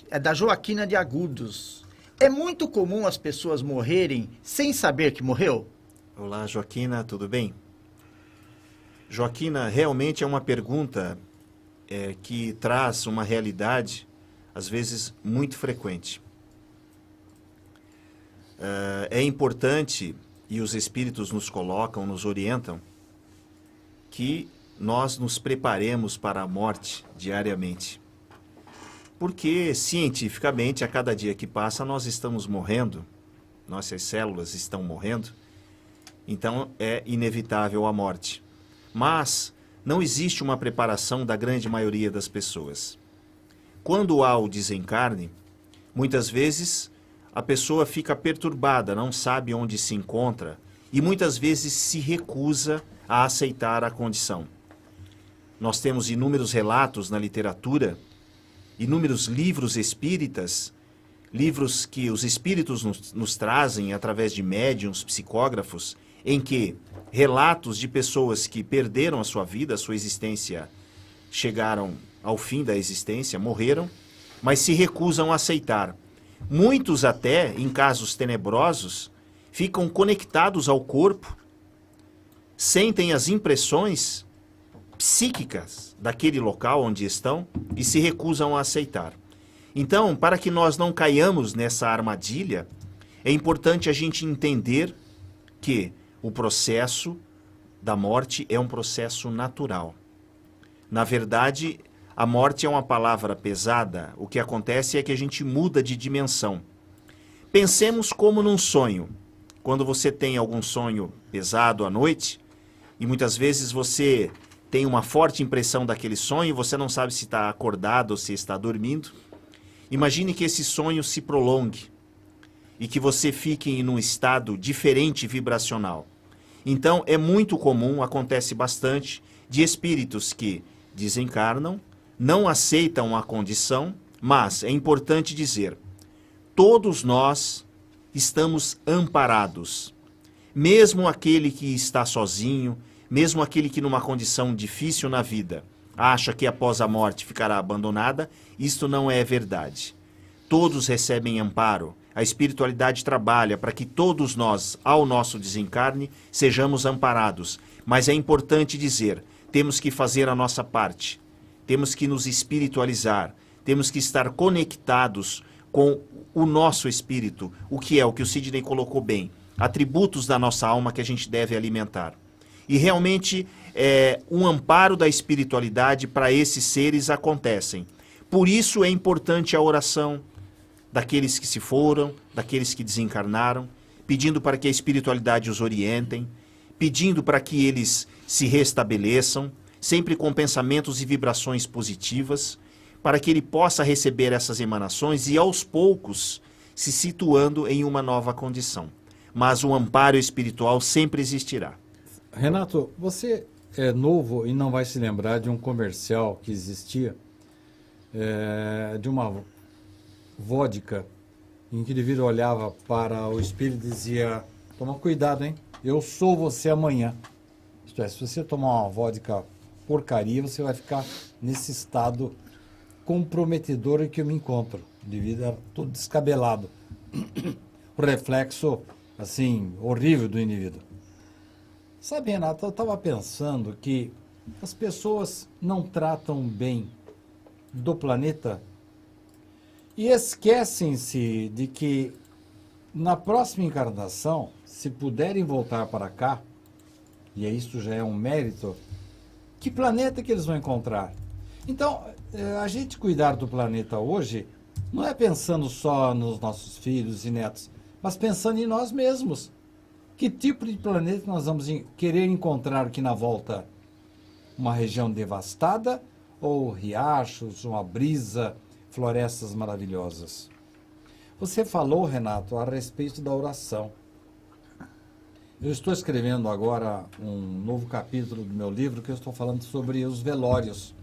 É da Joaquina de Agudos. É muito comum as pessoas morrerem sem saber que morreu? Olá, Joaquina, tudo bem? Joaquina, realmente é uma pergunta que traz uma realidade, às vezes, muito frequente. É importante, e os espíritos nos colocam, nos orientam, que nós nos preparemos para a morte diariamente. Porque, cientificamente, a cada dia que passa, nós estamos morrendo, nossas células estão morrendo, então é inevitável a morte. Mas não existe uma preparação da grande maioria das pessoas. Quando há o desencarne, muitas vezes a pessoa fica perturbada, não sabe onde se encontra e muitas vezes se recusa a aceitar a condição. Nós temos inúmeros relatos na literatura, inúmeros livros espíritas, livros que os espíritos nos trazem através de médiuns, psicógrafos, em que relatos de pessoas que perderam a sua vida, a sua existência, chegaram ao fim da existência, morreram, mas se recusam a aceitar. Muitos até, em casos tenebrosos, ficam conectados ao corpo, sentem as impressões psíquicas daquele local onde estão e se recusam a aceitar. Então, para que nós não caiamos nessa armadilha, é importante a gente entender que o processo da morte é um processo natural. Na verdade, a morte é uma palavra pesada. O que acontece é que a gente muda de dimensão. Pensemos como num sonho. Quando você tem algum sonho pesado à noite, e muitas vezes você tem uma forte impressão daquele sonho, você não sabe se está acordado ou se está dormindo. Imagine que esse sonho se prolongue e que você fique em um estado diferente vibracional. Então, é muito comum, acontece bastante, de espíritos que desencarnam, não aceitam a condição, mas é importante dizer, todos nós estamos amparados. Mesmo aquele que está sozinho, mesmo aquele que numa condição difícil na vida, acha que após a morte ficará abandonada, isto não é verdade. Todos recebem amparo. A espiritualidade trabalha para que todos nós, ao nosso desencarne, sejamos amparados. Mas é importante dizer, temos que fazer a nossa parte. Temos que nos espiritualizar. Temos que estar conectados com o nosso espírito. O que é? O que o Sidney colocou bem. Atributos da nossa alma que a gente deve alimentar. E realmente, um amparo da espiritualidade para esses seres acontecem. Por isso é importante a oração daqueles que se foram, daqueles que desencarnaram, pedindo para que a espiritualidade os orientem, pedindo para que eles se restabeleçam, sempre com pensamentos e vibrações positivas, para que ele possa receber essas emanações e aos poucos se situando em uma nova condição. Mas o amparo espiritual sempre existirá. Renato, você é novo e não vai se lembrar de um comercial que existia, de uma vodka, em que o indivíduo olhava para o espírito e dizia, toma cuidado, hein? Eu sou você amanhã. Isto é, se você tomar uma vodka porcaria, você vai ficar nesse estado comprometedor em que eu me encontro. O indivíduo era todo descabelado. O reflexo, assim, horrível do indivíduo. Sabe, Renato, eu estava pensando que as pessoas não tratam bem do planeta e esquecem-se de que na próxima encarnação, se puderem voltar para cá, e isso já é um mérito, que planeta que eles vão encontrar? Então, a gente cuidar do planeta hoje não é pensando só nos nossos filhos e netos, mas pensando em nós mesmos. Que tipo de planeta nós vamos querer encontrar aqui na volta? Uma região devastada ou riachos, uma brisa, florestas maravilhosas? Você falou, Renato, a respeito da oração. Eu estou escrevendo agora um novo capítulo do meu livro que eu estou falando sobre os velórios.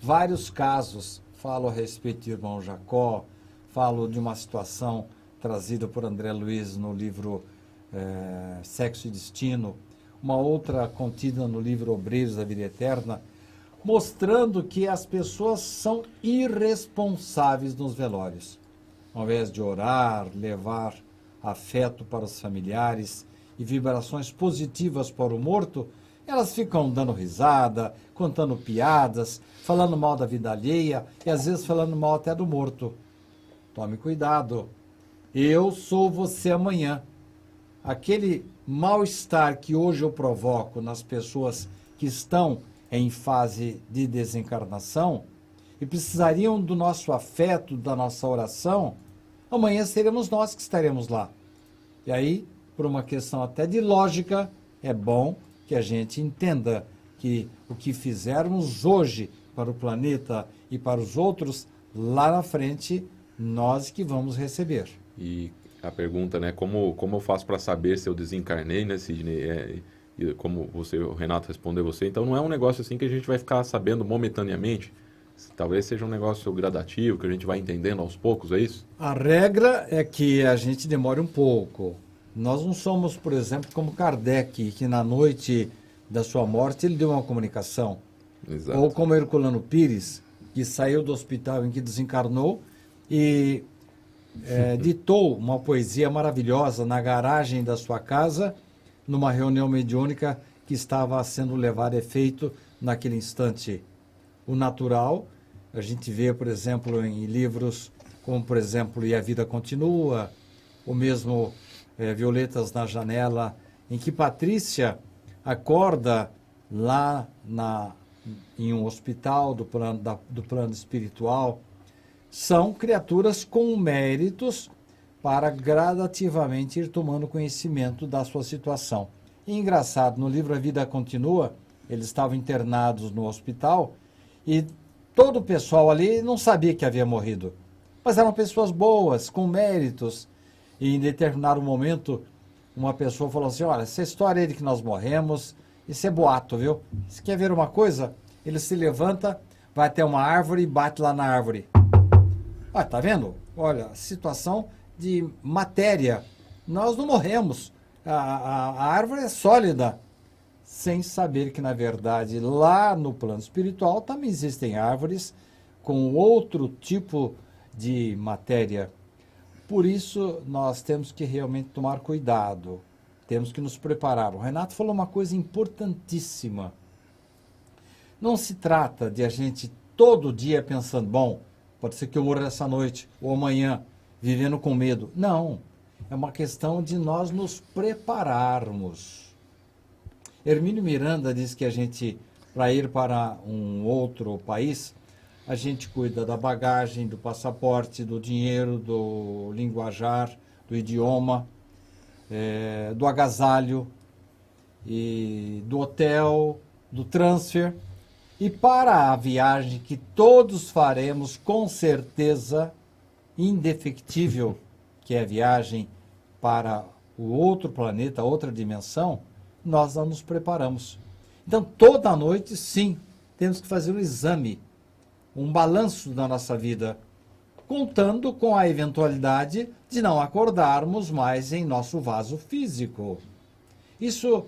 Vários casos, falo a respeito de irmão Jacó, falo de uma situação trazida por André Luiz no livro Sexo e Destino, uma outra contida no livro Obreiros da Vida Eterna, mostrando que as pessoas são irresponsáveis nos velórios. Ao invés de orar, levar afeto para os familiares e vibrações positivas para o morto, elas ficam dando risada, contando piadas, falando mal da vida alheia e às vezes falando mal até do morto. Tome cuidado. Eu sou você amanhã. Aquele mal-estar que hoje eu provoco nas pessoas que estão em fase de desencarnação e precisariam do nosso afeto, da nossa oração, amanhã seremos nós que estaremos lá. E aí, por uma questão até de lógica, é bom que a gente entenda que o que fizermos hoje para o planeta e para os outros, lá na frente, nós que vamos receber. E a pergunta, né, como eu faço para saber se eu desencarnei, né, Sidney? Como o Renato respondeu você, então não é um negócio assim que a gente vai ficar sabendo momentaneamente. Talvez seja um negócio gradativo, que a gente vai entendendo aos poucos, é isso? A regra é que a gente demore um pouco. Nós não somos, por exemplo, como Kardec, que na noite da sua morte ele deu uma comunicação. Exato. Ou como Herculano Pires, que saiu do hospital em que desencarnou e ditou uma poesia maravilhosa na garagem da sua casa, numa reunião mediúnica que estava sendo levada a efeito naquele instante. O natural, a gente vê, por exemplo, em livros como, por exemplo, E a Vida Continua, ou mesmo Violetas na Janela, em que Patrícia acorda lá em um hospital do plano espiritual. São criaturas com méritos para gradativamente ir tomando conhecimento da sua situação. E engraçado, no livro A Vida Continua, eles estavam internados no hospital e todo o pessoal ali não sabia que havia morrido. Mas eram pessoas boas, com méritos. E em determinado momento, uma pessoa falou assim, olha, essa história aí de que nós morremos, isso é boato, viu? Você quer ver uma coisa? Ele se levanta, vai até uma árvore e bate lá na árvore. Ah, tá vendo? Olha, situação de matéria. Nós não morremos. A árvore é sólida. Sem saber que, na verdade, lá no plano espiritual também existem árvores com outro tipo de matéria. Por isso, nós temos que realmente tomar cuidado. Temos que nos preparar. O Renato falou uma coisa importantíssima. Não se trata de a gente todo dia pensando, bom, pode ser que eu morra essa noite ou amanhã, vivendo com medo. Não, é uma questão de nós nos prepararmos. Hermínio Miranda diz que a gente, para ir para um outro país, a gente cuida da bagagem, do passaporte, do dinheiro, do linguajar, do idioma, do agasalho, e do hotel, do transfer. E para a viagem que todos faremos com certeza indefectível, que é a viagem para o outro planeta, outra dimensão, nós não nos preparamos. Então, toda noite, sim, temos que fazer um exame, um balanço da nossa vida, contando com a eventualidade de não acordarmos mais em nosso vaso físico. Isso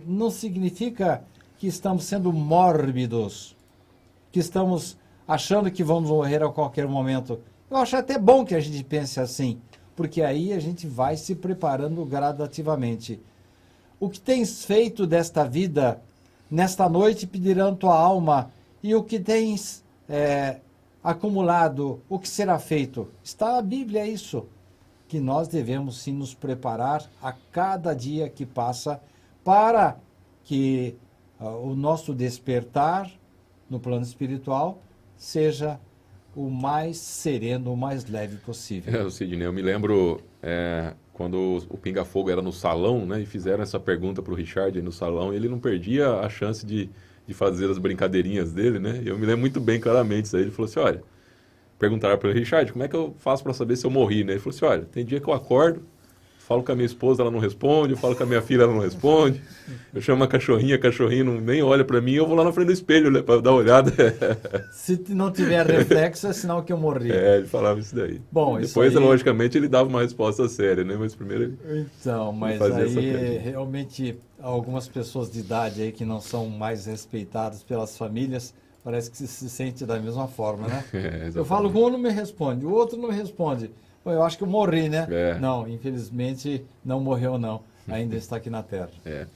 não significa que estamos sendo mórbidos, que estamos achando que vamos morrer a qualquer momento. Eu acho até bom que a gente pense assim, porque aí a gente vai se preparando gradativamente. O que tens feito desta vida, nesta noite pedirão tua alma, e o que tens acumulado, o que será feito? Está na Bíblia isso, que nós devemos sim nos preparar a cada dia que passa para que o nosso despertar no plano espiritual seja o mais sereno, o mais leve possível. Sidney, eu me lembro quando o Pinga Fogo era no salão, né, e fizeram essa pergunta para o Richard aí no salão, ele não perdia a chance de fazer as brincadeirinhas dele, né? Eu me lembro muito bem claramente isso aí. Ele falou assim, olha, perguntaram para o Richard, como é que eu faço para saber se eu morri, né? Ele falou assim, olha, tem dia que eu acordo, falo com a minha esposa, ela não responde, eu falo com a minha filha, ela não responde, eu chamo a cachorrinha nem olha para mim, eu vou lá na frente do espelho, né, para dar uma olhada. Se não tiver reflexo, é sinal que eu morri. Ele falava isso daí. Bom, depois, isso aí... logicamente, ele dava uma resposta séria, né? Mas primeiro ele mas fazia aí realmente algumas pessoas de idade aí que não são mais respeitadas pelas famílias parece que se sente da mesma forma, né? É, Eu falo com um, não me responde, o outro não me responde. Pô, eu acho que eu morri, né? É. Não, infelizmente não morreu não. Ainda está aqui na Terra. É.